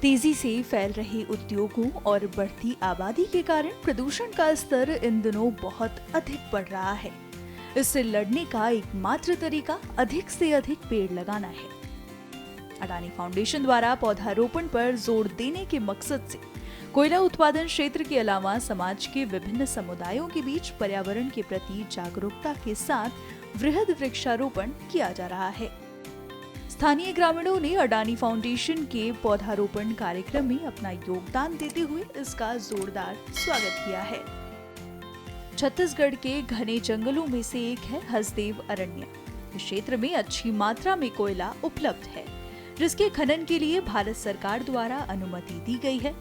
तेजी से फैल रहे उद्योगों और बढ़ती आबादी के कारण प्रदूषण का स्तर इन दिनों बहुत अधिक बढ़ रहा है। इससे लड़ने का एकमात्र तरीका अधिक से अधिक पेड़ लगाना है। अडानी फाउंडेशन द्वारा पौधारोपण पर जोर देने के मकसद से कोयला उत्पादन क्षेत्र के अलावा समाज के विभिन्न समुदायों के बीच पर्यावरण के प्रति जागरूकता के साथ वृहद वृक्षारोपण किया जा रहा है। स्थानीय ग्रामीणों ने अडानी फाउंडेशन के पौधारोपण कार्यक्रम में अपना योगदान देते हुए इसका जोरदार स्वागत किया है। छत्तीसगढ़ के घने जंगलों में से एक है हसदेव अरण्य। इस क्षेत्र में अच्छी मात्रा में कोयला उपलब्ध है, जिसके खनन के लिए भारत सरकार द्वारा अनुमति दी गई है।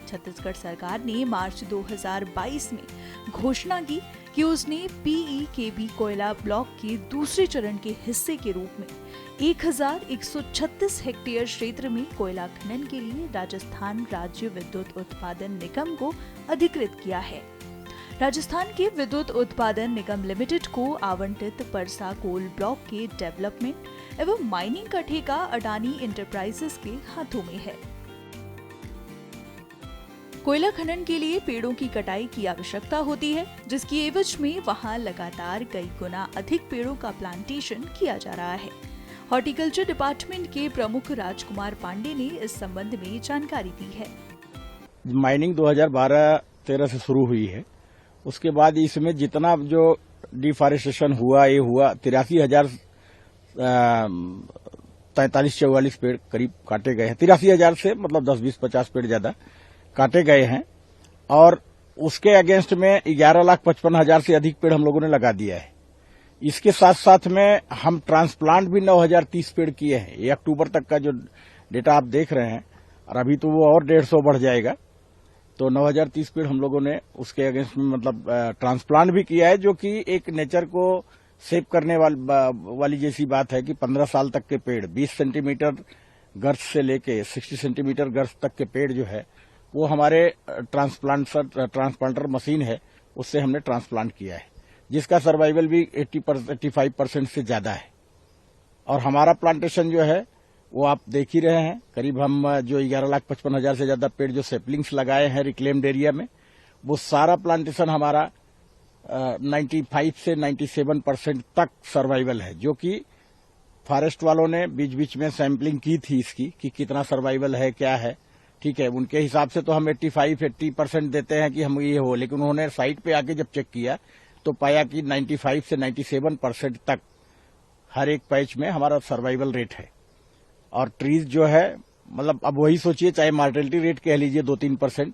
छत्तीसगढ़ सरकार ने मार्च 2022 में घोषणा की कि उसने PEKB कोयला ब्लॉक के दूसरे चरण के हिस्से के रूप में 1136 हेक्टेयर क्षेत्र में कोयला खनन के लिए राजस्थान राज्य विद्युत उत्पादन निगम को अधिकृत किया है। राजस्थान के विद्युत उत्पादन निगम लिमिटेड को आवंटित परसा कोल ब्लॉक के डेवलपमेंट एवं माइनिंग का ठेका अडानी एंटरप्राइजेस के हाथों में है। कोयला खनन के लिए पेड़ों की कटाई की आवश्यकता होती है, जिसकी एवज में वहां लगातार कई गुना अधिक पेड़ों का प्लांटेशन किया जा रहा है। हॉर्टिकल्चर डिपार्टमेंट के प्रमुख राजकुमार पांडे ने इस संबंध में जानकारी दी है। माइनिंग 2012-13 से शुरू हुई है। उसके बाद इसमें जितना जो डिफॉरेस्टेशन हुआ, ये हुआ 83,043-44 पेड़ करीब काटे गए हैं। 83,000 से मतलब 10-20-50 पेड़ ज्यादा काटे गए हैं और उसके अगेंस्ट में 11,55,000 से अधिक पेड़ हम लोगों ने लगा दिया है। इसके साथ साथ में हम ट्रांसप्लांट भी 9,030 पेड़ किए हैं। ये अक्टूबर तक का जो डेटा आप देख रहे हैं, और अभी तो वो और 150 बढ़ जाएगा। तो 9,030 पेड़ हम लोगों ने उसके अगेंस्ट में मतलब ट्रांसप्लांट भी किया है, जो कि एक नेचर को सेव करने वाली जैसी बात है कि 15 साल तक के पेड़ 20 सेंटीमीटर गर्थ से लेके 60 सेंटीमीटर गर्थ तक के पेड़ जो है वो हमारे ट्रांसप्लांटर मशीन है, उससे हमने ट्रांसप्लांट किया है, जिसका सर्वाइवल भी 85% से ज्यादा है। और हमारा प्लांटेशन जो है वो आप देख ही रहे हैं। करीब हम जो 11,55,000 से ज्यादा पेड़ जो सेपलिंग्स लगाए हैं रिक्लेम्ड एरिया में, वो सारा प्लांटेशन हमारा 95 से 97% तक सर्वाइवल है, जो कि फॉरेस्ट वालों ने बीच बीच में सैंपलिंग की थी इसकी कि कितना सर्वाइवल है, क्या है। ठीक है, उनके हिसाब से तो हम 85-80% देते हैं कि हम ये हो, लेकिन उन्होंने साइट पे आके जब चेक किया तो पाया कि 95 से 97% तक हर एक पैच में हमारा सर्वाइवल रेट है। और ट्रीज जो है मतलब अब वही सोचिए, चाहे मार्टेलिटी रेट कह लीजिए 2-3%,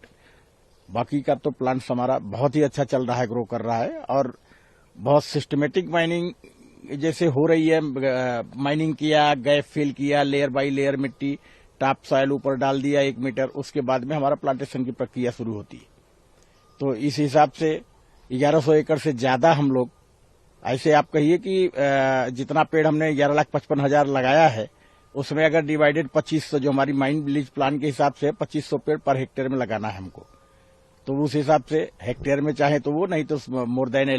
बाकी का तो प्लांट्स हमारा बहुत ही अच्छा चल रहा है, ग्रो कर रहा है। और बहुत सिस्टमेटिक माइनिंग जैसे हो रही है, माइनिंग किया, गैप फिल किया, लेयर बाय लेयर मिट्टी टॉप सॉइल ऊपर डाल दिया 1 मीटर, उसके बाद में हमारा प्लांटेशन की प्रक्रिया शुरू होती है। तो इस हिसाब से 1100 एकड़ से ज्यादा हम लोग, ऐसे आप कहिए कि जितना पेड़ हमने 11,55,000 लगाया है, उसमें अगर डिवाइडेड 2500 जो हमारी माइन विलेज प्लान के हिसाब से 2500 पेड़ पर हेक्टेयर में लगाना है हमको, तो उस हिसाब से हेक्टेयर में चाहे तो वो, नहीं तो मोर देन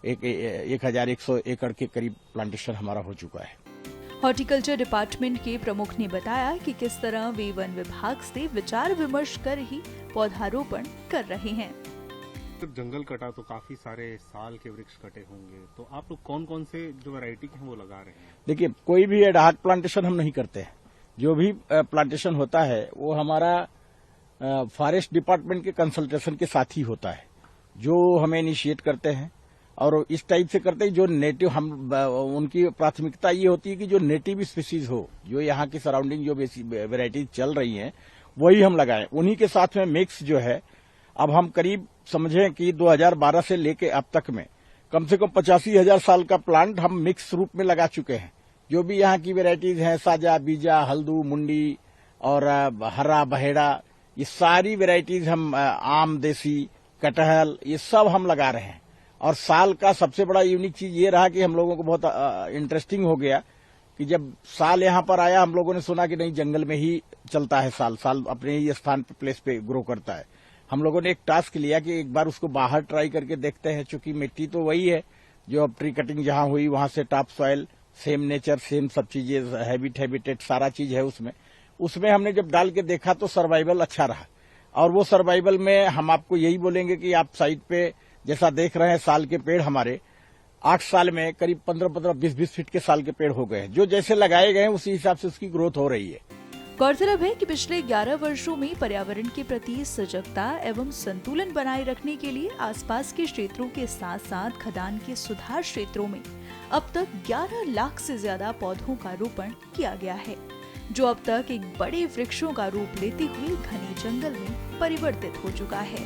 1,100 एकड़ के करीब प्लांटेशन हमारा हो चुका है। हॉर्टिकल्चर डिपार्टमेंट के प्रमुख ने बताया कि किस तरह वे वन विभाग से विचार विमर्श कर ही पौधारोपण कर रहे हैं। जब जंगल कटा तो काफी सारे साल के वृक्ष कटे होंगे, तो आप लोग कौन कौन से जो वैरायटी के हैं वो लगा रहे हैं? देखिए, कोई भी एडहॉक प्लांटेशन हम नहीं करते हैं। जो भी प्लांटेशन होता है वो हमारा फॉरेस्ट डिपार्टमेंट के कंसल्टेशन के साथ ही होता है, जो हमें इनिशिएट करते हैं। और इस टाइप से करते हैं जो नेटिव, हम उनकी प्राथमिकता ये होती है कि जो नेटिव स्पीसीज हो, जो यहाँ की सराउंडिंग जो वेराइटीज चल रही हैं वही हम लगाएं। उन्हीं के साथ में मिक्स जो है, अब हम करीब समझें कि 2012 से लेके अब तक में कम से कम 85,000 साल का प्लांट हम मिक्स रूप में लगा चुके हैं। जो भी यहाँ की वेराइटीज हैं, साजा, बीजा, हल्दू, मुंडी और हरा, बहेड़ा, ये सारी वेराइटीज हम, आम, देसी, कटहल, ये सब हम लगा रहे हैं। और साल का सबसे बड़ा यूनिक चीज ये रहा कि हम लोगों को बहुत इंटरेस्टिंग हो गया कि जब साल यहाँ पर आया, हम लोगों ने सुना कि नहीं, जंगल में ही चलता है, साल साल अपने ही स्थान पे, प्लेस पे ग्रो करता है। हम लोगों ने एक टास्क लिया कि एक बार उसको बाहर ट्राई करके देखते हैं, चूंकि मिट्टी तो वही है जो अब ट्री कटिंग जहां हुई वहां से top soil, same nature, same सब चीजें, हैबिटेट सारा चीज है उसमें, उसमें हमने जब डाल के देखा तो सर्वाइवल अच्छा रहा। और वो सर्वाइवल में हम आपको यही बोलेंगे कि आप साइड पे जैसा देख रहे हैं, साल के पेड़ हमारे 8 साल में करीब 15-15, 20-20 फीट के साल के पेड़ हो गए हैं। जो जैसे लगाए गए हैं उसी हिसाब से उसकी ग्रोथ हो रही है। गौरतलब है कि पिछले 11 वर्षों में पर्यावरण के प्रति सजगता एवं संतुलन बनाए रखने के लिए आसपास के क्षेत्रों के साथ साथ खदान के सुधार क्षेत्रों में अब तक 11 लाख से ज्यादा पौधों का रोपण किया गया है, जो अब तक एक बड़े वृक्षों का रूप लेते हुए घने जंगल में परिवर्तित हो चुका है।